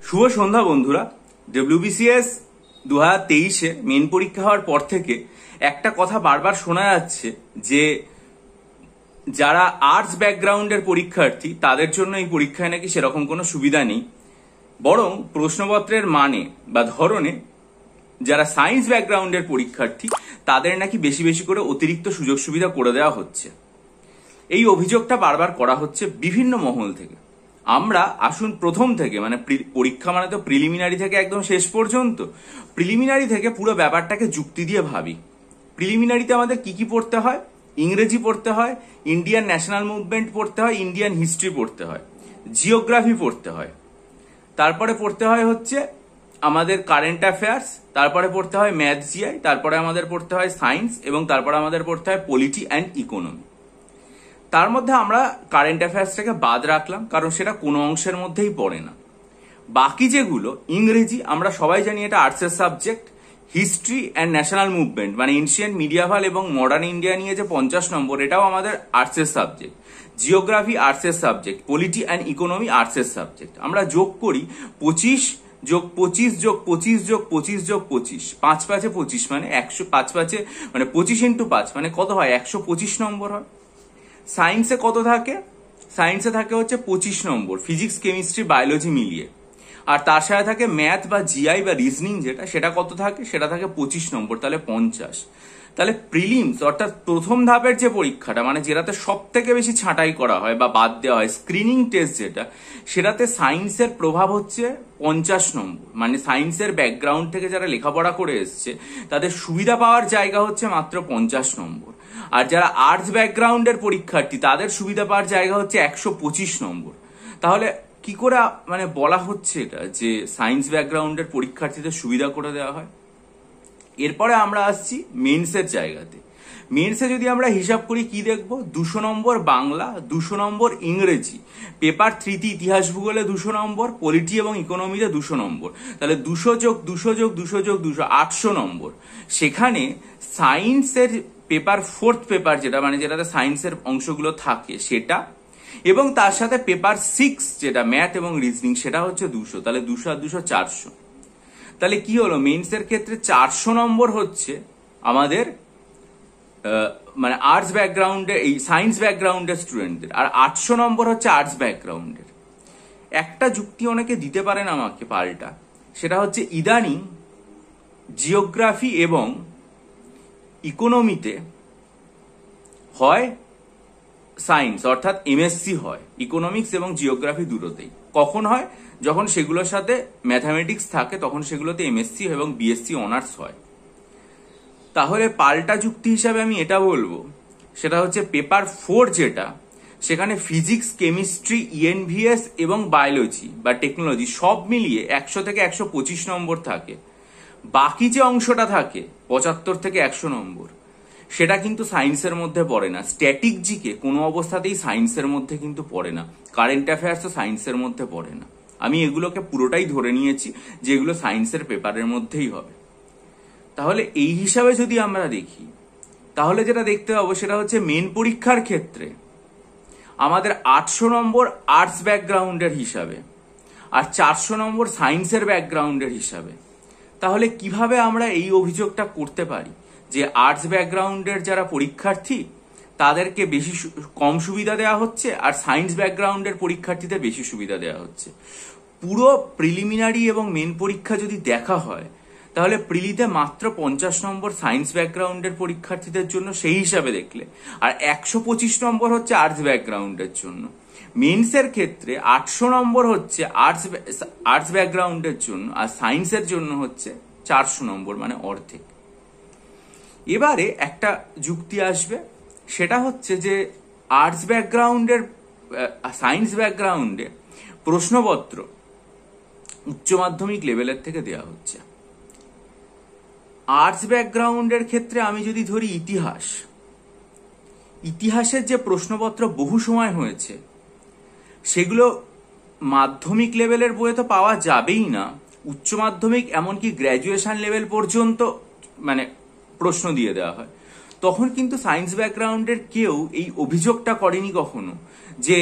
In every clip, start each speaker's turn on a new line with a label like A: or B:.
A: শুভ সন্ধ্যা বন্ধুরা। WBCS 2023-এ main পরীক্ষা হওয়ার পর থেকে একটা কথা বারবার শোনা যাচ্ছে যে যারা আর্টস ব্যাকগ্রাউন্ডের পরীক্ষার্থী তাদের জন্য এই পরীক্ষায় নাকি সেরকম কোনো সুবিধা নেই, বরং প্রশ্নপত্রের মানে বা ধরনে যারা সায়েন্স ব্যাকগ্রাউন্ডের পরীক্ষার্থী তাদের নাকি বেশি বেশি করে অতিরিক্ত সুযোগ সুবিধা করে দেওয়া হচ্ছে। এই অভিযোগটা বারবার করা হচ্ছে বিভিন্ন মহল থেকে। আমরা আসুন প্রথম থেকে মানে পরীক্ষা মানে তো প্রিলিমিনারি থেকে একদম শেষ পর্যন্ত, প্রিলিমিনারি থেকে পুরো ব্যাপারটাকে যুক্তি দিয়ে ভাবি। প্রিলিমিনারিতে আমাদের কি কি পড়তে হয়? ইংরেজি পড়তে হয়, ইন্ডিয়ান ন্যাশনাল মুভমেন্ট পড়তে হয়, ইন্ডিয়ান হিস্ট্রি পড়তে হয়, জিওগ্রাফি পড়তে হয়, তারপরে পড়তে হয় হচ্ছে আমাদের কারেন্ট অ্যাফেয়ার্স, তারপরে পড়তে হয় ম্যাথ জিআই, তারপরে আমাদের পড়তে হয় সায়েন্স এবং তারপরে আমাদের পড়তে হয় পলিটি অ্যান্ড ইকোনমি। তার মধ্যে আমরা কারেন্ট অ্যাফেয়ার্সটাকে বাদ রাখলাম কারণ সেটা কোনো অংশের মধ্যেই পড়ে না। বাকি যেগুলো ইংরেজি, আমরা সবাই জানি এটা আর্টসের subject. History and national movement মানে এনশিয়েন্ট মিডিয়াভাল এবং মডার্ন ইন্ডিয়া নিয়ে যে 50 নম্বর, এটাও আমাদের আর্টসের সাবজেক্ট। জিওগ্রাফি আর্টসের সাবজেক্ট, পলিটি অ্যান্ড ইকোনমি আর্টসের সাবজেক্ট। আমরা যোগ করি 25 যোগ 25 যোগ 25 যোগ 25 যোগ 25, 5 5 25 মানে 100, 5 5 মানে 25 ইন্টু 5 মানে কত হয়? 125 নম্বর হয়। সায়েন্সে কত থাকে? সায়েন্সে থাকে হচ্ছে 25 নম্বর, ফিজিক্স কেমিস্ট্রি বায়োলজি মিলিয়ে। আর তার সাথে থাকে ম্যাথ বা জিআই বা রিজনিং, সেটা কত থাকে? সেটা থাকে 25 নম্বর, তাহলে 50। তাহলে প্রিলিমস অর্থাৎ প্রথম ধাপের যে পরীক্ষাটা মানে যেটাতে সব থেকে বেশি ছাঁটাই করা হয় বা বাদ দেওয়া হয়, স্ক্রিনিং টেস্ট যেটা, সেটাতে সায়েন্সের প্রভাব হচ্ছে 50 নম্বর। মানে সায়েন্সের ব্যাকগ্রাউন্ড থেকে যারা লেখাপড়া করে এসছে তাদের সুবিধা পাওয়ার জায়গা হচ্ছে মাত্র 50 নম্বর। আর যারা আর্টস ব্যাকগ্রাউন্ডের পরীক্ষার্থী তাদের সুবিধা পাওয়ার জায়গা হচ্ছে 125 নম্বর। তাহলে কি করে মানে বলা হচ্ছে এটা যে সায়েন্স ব্যাকগ্রাউন্ডের পরীক্ষার্থীদের সুবিধা করে দেওয়া হয়? এরপরে আমরা আসছি মেন্সের জায়গাতে। মেন্সে যদি আমরা হিসাব করি কি দেখবো? 200 নম্বর বাংলা, 200 নম্বর ইংরেজি, পেপার 3তে ইতিহাস ভূগোলে 200 নম্বর, পলিটি এবং ইকোনমিতে 200 নম্বর। তাহলে 200 যোগ 200 যোগ 200 যোগ 200, 800 নম্বর। সেখানে সায়েন্সের পেপার 4th পেপার যেটা মানে যেটাতে সায়েন্সের অংশগুলো থাকে সেটা, এবং তার সাথে পেপার 6 যেটা ম্যাথ এবং রিজনিং, সেটা হচ্ছে 200। তাহলে 200 আর 200 400। তাহলে কি হলো? মেন্সের ক্ষেত্রে 400 নম্বর হচ্ছে আমাদের মানে আর্টস ব্যাকগ্রাউন্ডে এই সায়েন্স ব্যাকগ্রাউন্ডের স্টুডেন্টদের, আর 800 নম্বর হচ্ছে আর্টস ব্যাকগ্রাউন্ডের। একটা যুক্তি অনেকে দিতে পারেন আমাকে পাল্টা, সেটা হচ্ছে ইদানিং জিওগ্রাফি এবং ইকোনমিতে হয় সায়েন্স অর্থাৎ এমএসসি হয়, ইকোনমিক্স এবং জিওগ্রাফি দুটোতেই। কখন হয়? যখন সেগুলোর সাথে ম্যাথামেটিক্স থাকে তখন সেগুলোতে এমএসসি এবং বিএসসি অনার্স হয়। তাহলে পাল্টা যুক্তি হিসাবে আমি এটা বলবো, সেটা হচ্ছে পেপার 4 যেটা, সেখানে ফিজিক্স কেমিস্ট্রি ইএনভিএস এবং বায়োলজি বা টেকনোলজি সব মিলিয়ে 100 থেকে 125 নম্বর থাকে। বাকি যে অংশটা থাকে 75 থেকে 100 নম্বর, সেটা কিন্তু সায়েন্সের মধ্যে পড়ে না। স্ট্যাটিক জিকে কোনো অবস্থাতেই সায়েন্সের মধ্যে কিন্তু পড়ে না, কারেন্ট অ্যাফেয়ার্স তো সায়েন্সের মধ্যে পড়ে না। আমি এগুলোকে পুরোটাই ধরে নিয়েছি যে এগুলো সায়েন্সের পেপারের মধ্যেই হবে। তাহলে এই হিসাবে যদি আমরা দেখি, তাহলে যেটা দেখতে পাবো সেটা হচ্ছে মেন পরীক্ষার ক্ষেত্রে আমাদের 800 নম্বর আর্টস ব্যাকগ্রাউন্ডের হিসাবে আর 400 নম্বর সায়েন্সের ব্যাকগ্রাউন্ডের হিসাবে। তাহলে কিভাবে আমরা এই অভিযোগটা করতে পারি যে আর্টস ব্যাকগ্রাউন্ডের যারা পরীক্ষার্থী তাদেরকে বেশি কম সুবিধা দেওয়া হচ্ছে আর সায়েন্স ব্যাকগ্রাউন্ডের পরীক্ষার্থীদের বেশি সুবিধা দেওয়া হচ্ছে? পুরো প্রিলিমিনারি এবং মেন পরীক্ষা যদি দেখা হয় তাহলে প্রিলিতে মাত্র 50 নম্বর সায়েন্স ব্যাকগ্রাউন্ডের পরীক্ষার্থীদের জন্য সেই হিসাবে দেখলে, আর 125 নম্বর হচ্ছে আর্টস ব্যাকগ্রাউন্ডের জন্য। মেন্সের ক্ষেত্রে 800 নম্বর হচ্ছে আর্টস ব্যাকগ্রাউন্ডের জন্য আর সায়েন্সের জন্য হচ্ছে 400 নম্বর, মানে অর্ধেক। এবারে একটা যুক্তি আসবে, সেটা হচ্ছে যে আর্টস ব্যাকগ্রাউন্ডের সায়েন্স ব্যাকগ্রাউন্ডে প্রশ্নপত্র উচ্চ মাধ্যমিক লেভেলের থেকে দেওয়া হচ্ছে। আর্টস ব্যাকগ্রাউন্ডের ক্ষেত্রে আমি যদি ধরি ইতিহাসের যে প্রশ্নপত্র বহু সময় হয়েছে সেগুলো মাধ্যমিক লেভেলের বইয়ে তো পাওয়া যাবেই না, উচ্চ মাধ্যমিক এমনকি গ্র্যাজুয়েশন লেভেল পর্যন্ত মানে প্রশ্ন দিয়ে দেওয়া হয়। তখন কিন্তু সায়েন্স ব্যাকগ্রাউন্ডের কেউ এই অভিযোগটা করেনি কখনো যে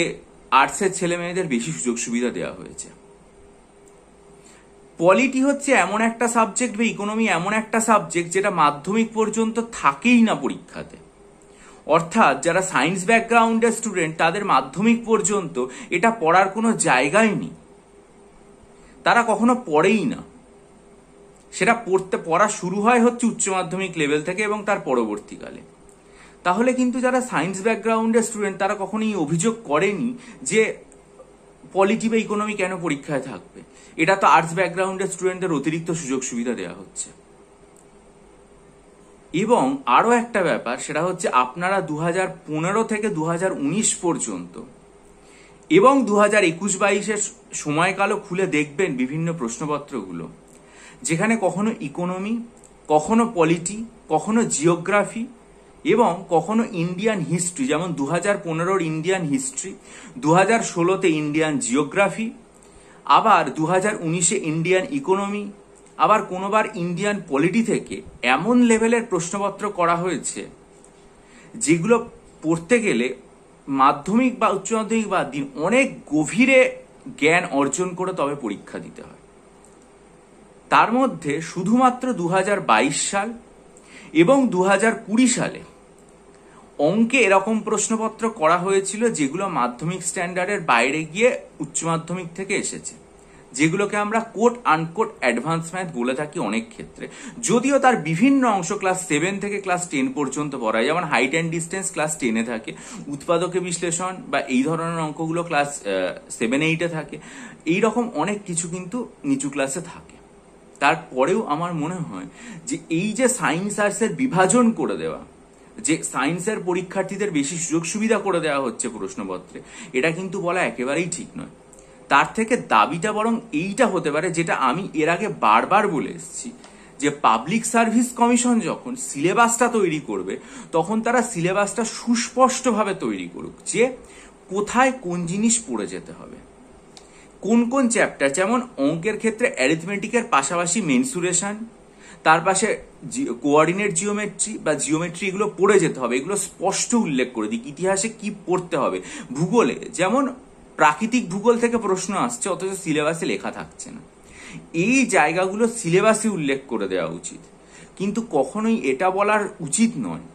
A: আর্টসের ছেলে মেয়েদের বেশি সুযোগ সুবিধা দেওয়া হয়েছে। পলিটি হচ্ছে এমন একটা সাবজেক্ট বা ইকোনমি এমন একটা সাবজেক্ট যেটা মাধ্যমিক পর্যন্ত থাকেই না পরীক্ষাতে। অর্থাৎ যারা সায়েন্স ব্যাকগ্রাউন্ডের স্টুডেন্ট তাদের মাধ্যমিক পর্যন্ত এটা পড়ার কোনো জায়গাই নেই, তারা কখনো পড়েই না। সেটা পড়া শুরু হয় হচ্ছে উচ্চ মাধ্যমিক লেভেল থেকে এবং তার পরবর্তীকালে। তাহলে কিন্তু যারা সায়েন্স ব্যাকগ্রাউন্ডের স্টুডেন্ট তারা কখনোই অভিযোগ করেনি যে পলিটি বা ইকোনমি কেন পরীক্ষায় থাকবে, এটা তো আর্টস ব্যাকগ্রাউন্ডের স্টুডেন্টদের অতিরিক্ত সুযোগ সুবিধা দেওয়া হচ্ছে। এবং আরো একটা ব্যাপার, সেটা হচ্ছে আপনারা 2015 থেকে 2019 পর্যন্ত এবং 2021-22-এর সময়কালও খুলে দেখবেন বিভিন্ন প্রশ্নপত্রগুলো, যেখানে কখনো ইকোনমি, কখনো পলিটি, কখনো জিওগ্রাফি এবং কখনো ইন্ডিয়ান হিস্ট্রি, যেমন 2015-র ইন্ডিয়ান হিস্ট্রি, 2016-তে ইন্ডিয়ান জিওগ্রাফি, আবার 2019-এ ইন্ডিয়ান ইকোনমি, আবার কোনোবার ইন্ডিয়ান পলিটি থেকে এমন লেভেলের প্রশ্নপত্র করা হয়েছে যেগুলো পড়তে গেলে মাধ্যমিক বা উচ্চ মাধ্যমিক বাদ দিন অনেক গভীরে জ্ঞান অর্জন করে তবে পরীক্ষা দিতে হয়। তার মধ্যে শুধুমাত্র 2022 সাল এবং 2020 সালে অঙ্কে এরকম প্রশ্নপত্র করা হয়েছিল যেগুলো মাধ্যমিক স্ট্যান্ডার্ডের বাইরে গিয়ে উচ্চ মাধ্যমিক থেকে এসেছে, যেগুলোকে আমরা কোট আনকোট অ্যাডভান্স ম্যাথ বলে থাকি অনেক ক্ষেত্রে, যদিও তার বিভিন্ন অংশ ক্লাস 7 থেকে ক্লাস 10 পর্যন্ত পড়ায়। যেমন হাইট অ্যান্ড ডিস্টেন্স ক্লাস 10-এ থাকে, উৎপাদকে বিশ্লেষণ বা এই ধরনের অঙ্কগুলো ক্লাস 7-8-এ থাকে, এইরকম অনেক কিছু কিন্তু নিচু ক্লাসে থাকে। তারপরেও আমার মনে হয় যে এই যে সায়েন্স আর্টসের বিভাজন করে দেওয়া, যে সায়েন্সের পরীক্ষার্থীদের বেশি সুযোগ সুবিধা করে দেওয়া হচ্ছে প্রশ্নপত্রে, এটা কিন্তু বলা একেবারেই ঠিক নয়। তার থেকে দাবিটা বরং এইটা হতে পারে, যেটা আমি এর আগে বারবার বলে এসেছি, যে পাবলিক সার্ভিস কমিশন যখন সিলেবাসটা তৈরি করবে তখন তারা সিলেবাসটা সুস্পষ্টভাবে তৈরি করুক, যে কোথায় কোন জিনিস পড়ে যেতে হবে, কোন কোন চ্যাপ্টার। যেমন অঙ্কের ক্ষেত্রে অ্যারিথমেটিকের পাশাপাশি মেনসুরেশন, তার পাশে কোঅর্ডিনেট জিওমেট্রি বা জিওমেট্রি, এগুলো পড়ে যেতে হবে, এগুলো স্পষ্ট উল্লেখ করে দিক। ইতিহাসে কি পড়তে হবে, ভূগোলে যেমন প্রাকৃতিক ভূগোল থেকে প্রশ্ন আসছে অথচ সিলেবাসে লেখা থাকছে না, এই জায়গাগুলো সিলেবাসে উল্লেখ করে দেওয়া উচিত। কিন্তু কখনোই এটা বলার উচিত নয়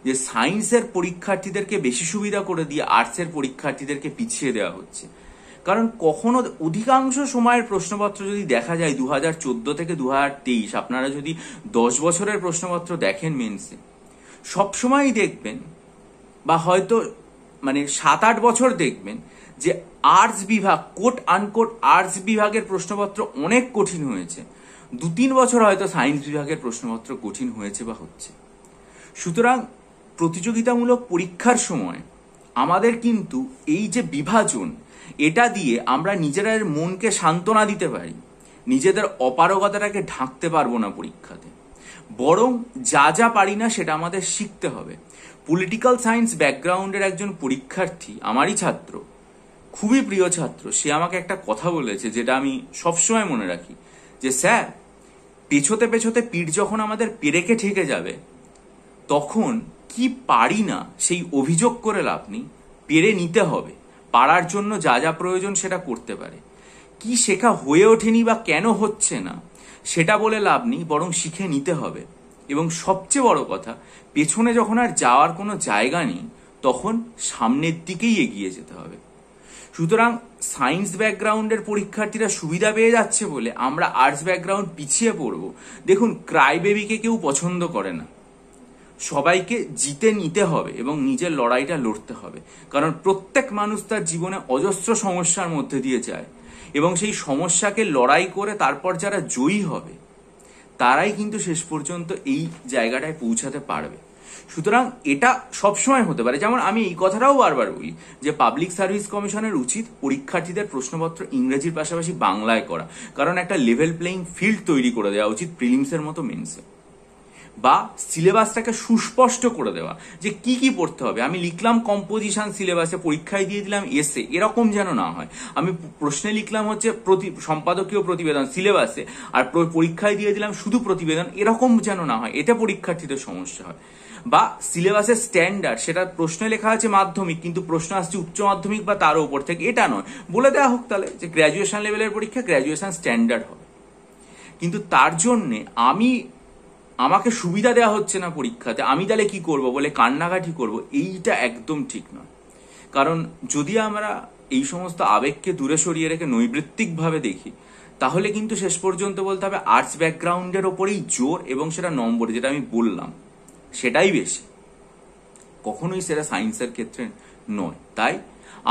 A: যে সায়েন্সের পরীক্ষার্থীদেরকে বেশি সুবিধা করে দিয়ে আর্টসের পরীক্ষার্থীদেরকে পিছিয়ে দেওয়া হচ্ছে। কারণ কখনো অধিকাংশ সময়ের প্রশ্নপত্র যদি দেখা যায় 2014 থেকে 2023, আপনারা যদি 10 বছরের প্রশ্নপত্র দেখেন মেন্সে, সবসময়ই দেখবেন বা হয়তো 7-8 বছর দেখবেন যে আর্টস বিভাগ, কোট আনকোট আর্টস বিভাগের প্রশ্নপত্র অনেক কঠিন হয়েছে। 2-3 বছর হয়তো সায়েন্স বিভাগের প্রশ্নপত্র কঠিন হয়েছে বা হচ্ছে। সুতরাং প্রতিযোগিতামূলক পরীক্ষার সময় আমাদের কিন্তু এই যে বিভাজন, এটা দিয়ে আমরা নিজেদের মনকে সান্ত্বনা দিতে পারি, নিজেদের অপারগতাটাকে ঢাকতে পারবো না পরীক্ষাতে, বরং যা যা পারি না সেটা আমাদের শিখতে হবে। পলিটিক্যাল সায়েন্স ব্যাকগ্রাউন্ডের একজন পরীক্ষার্থী, আমারই ছাত্র, খুবই প্রিয় ছাত্র, সে আমাকে একটা কথা বলেছে যেটা আমি সবসময় মনে রাখি, যে স্যার, পেছোতে পেছোতে পিঠ যখন আমাদের পেরেকে ঠেকে যাবে তখন কি পারি না সেই অভিযোগ করে লাভ নেই, পেরে নিতে হবে। পারার জন্য যা যা প্রয়োজন সেটা করতে পারে, কি শেখা হয়ে ওঠেনি বা কেন হচ্ছে না সেটা বলে লাভ নেই, বরং শিখে নিতে হবে। এবং সবচেয়ে বড় কথা, পেছনে যখন আর যাওয়ার কোনো জায়গা নেই তখন সামনের দিকেই এগিয়ে যেতে হবে। সুতরাং সায়েন্স ব্যাকগ্রাউন্ডের পরীক্ষার্থীরা সুবিধা পেয়ে যাচ্ছে বলে আমরা আর্টস ব্যাকগ্রাউন্ড পিছিয়ে পড়ব। দেখুন, ক্রাই বেবিকে কেউ পছন্দ করে না, সবাইকে জিতে নিতে হবে এবং নিজের লড়াইটা লড়তে হবে। কারণ প্রত্যেক মানুষ তার জীবনে অজস্র সমস্যার মধ্যে দিয়ে যায় এবং সেই সমস্যাকে লড়াই করে তারপর যারা জয়ী হবে তারাই কিন্তু শেষ পর্যন্ত এই জায়গাটায় পৌঁছাতে পারবে। সুতরাং এটা সবসময় হতে পারে। যেমন আমি এই কথাটাও বারবার বলি যে পাবলিক সার্ভিস কমিশনের উচিত পরীক্ষার্থীদের প্রশ্নপত্র ইংরেজির পাশাপাশি বাংলায় করা, কারণ একটা লেভেল প্লেইং ফিল্ড তৈরি করে দেওয়া উচিত প্রিলিমসের মতো মেন্সে, বা সিলেবাসটাকে সুস্পষ্ট করে দেওয়া যে কি কি পড়তে হবে। আমি লিখলাম কম্পোজিশন সিলেবাসে, পরীক্ষায় দিয়ে দিলাম এসে, এরকম যেন না হয়। আমি প্রশ্নে লিখলাম হচ্ছে সম্পাদকীয় প্রতিবেদন সিলেবাসে, আর পরীক্ষায় দিয়ে দিলাম শুধু প্রতিবেদন, এরকম যেন না হয়, এতে পরীক্ষার্থীদের সমস্যা হয়। বা সিলেবাসের স্ট্যান্ডার্ড, সেটা প্রশ্নে লেখা আছে মাধ্যমিক কিন্তু প্রশ্ন আসছে উচ্চ মাধ্যমিক বা তার উপর থেকে, এটা নয়, বলে দেওয়া হোক তাহলে যে গ্র্যাজুয়েশন লেভেলের পরীক্ষা গ্র্যাজুয়েশন স্ট্যান্ডার্ড হবে। কিন্তু তার জন্যে আমাকে সুবিধা দেওয়া হচ্ছে না পরীক্ষাতে, আমি তাহলে কি করব বলে কান্নাকাটি করব, এইটা একদম ঠিক নয়। কারণ যদি আমরা এই সমস্ত আবেগকে দূরে সরিয়ে রেখে নৈবৃত্তিকভাবে দেখি, তাহলে কিন্তু শেষ পর্যন্ত বলতে হবে আর্টস ব্যাকগ্রাউন্ডের ওপরেই জোর, এবং সেটা নম্বর যেটা আমি বললাম সেটাই বেশি, কখনোই সেটা সায়েন্সের ক্ষেত্রে নয়। তাই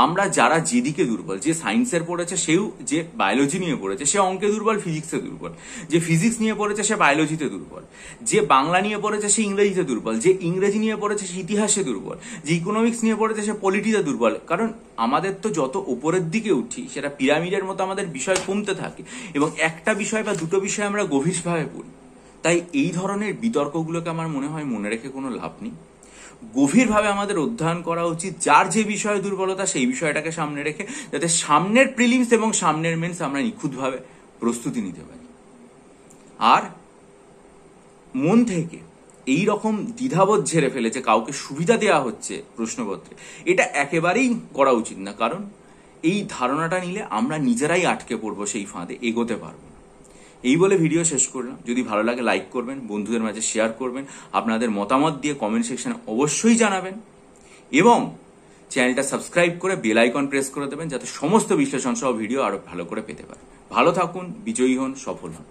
A: আমরা যারা যেদিকে দুর্বল, যে সায়েন্সের পড়েছে সেও, যে বায়োলজি নিয়ে পড়েছে সে অঙ্কে দুর্বল, ফিজিক্সে দুর্বল, যে ফিজিক্স নিয়ে পড়েছে সে বায়োলজিতে দুর্বল, যে বাংলা নিয়ে পড়েছে সে ইংরেজিতে দুর্বল, যে ইংরেজি নিয়ে পড়েছে সে ইতিহাসে দুর্বল, যে ইকোনমিক্স নিয়ে পড়েছে সে পলিটিতে দুর্বল। কারণ আমাদের তো যত উপরের দিকে উঠি সেটা পিরামিডের মতো আমাদের বিষয় কমতে থাকে, এবং একটা বিষয় বা দুটো বিষয় আমরা গভীরভাবে পড়ি। তাই এই ধরনের বিতর্কগুলোকে আমার মনে হয় মনে রেখে কোনো লাভ নেই। গভীরভাবে আমাদের অধ্যয়ন করা উচিত, যার যে বিষয়ে দুর্বলতা সেই বিষয়টাকে সামনে রেখে, যাতে সামনের প্রিলিমস এবং সামনের মেন্স আমরা নিখুঁতভাবে প্রস্তুতি নিতে পারি। আর মন থেকে এই রকম দ্বিধাবোধ ঝেড়ে ফেলে যে কাউকে সুবিধা দেওয়া হচ্ছে প্রশ্নপত্রে, এটা একেবারেই করা উচিত না। কারণ এই ধারণাটা নিলে আমরা নিজেরাই আটকে পড়বো, সেই ফাঁদে এগোতে পারবো না। এই বলে ভিডিও শেষ করলাম। যদি ভালো লাগে লাইক করবেন, বন্ধুদের মাঝে শেয়ার করবেন, আপনাদের মতামত দিয়ে কমেন্ট সেকশনে অবশ্যই জানাবেন, এবং চ্যানেলটা সাবস্ক্রাইব করে বেল আইকন প্রেস করে দেবেন, যাতে সমস্ত বিশ্লেষণ সহ ভিডিও আরো ভালো করে পেতে পারেন। ভালো থাকুন, বিজয়ী হন, সফল হন।